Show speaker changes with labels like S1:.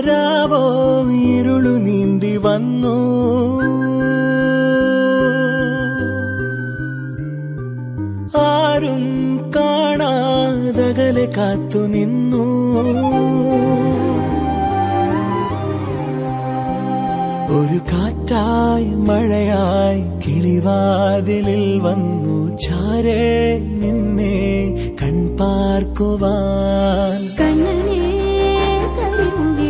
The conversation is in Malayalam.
S1: രാവോ ഇരുളു നീന്തി വന്നു. ആരും കാണാതകലെ കാത്തു നിന്നു. ഒരു കാറ്റായി മഴയായി കിളിവാതിലിൽ വന്നു ചാരേ നിന്നെ കൺപാർക്കുവാൻ.
S2: കണ്ണനേ കരിമുകിൽ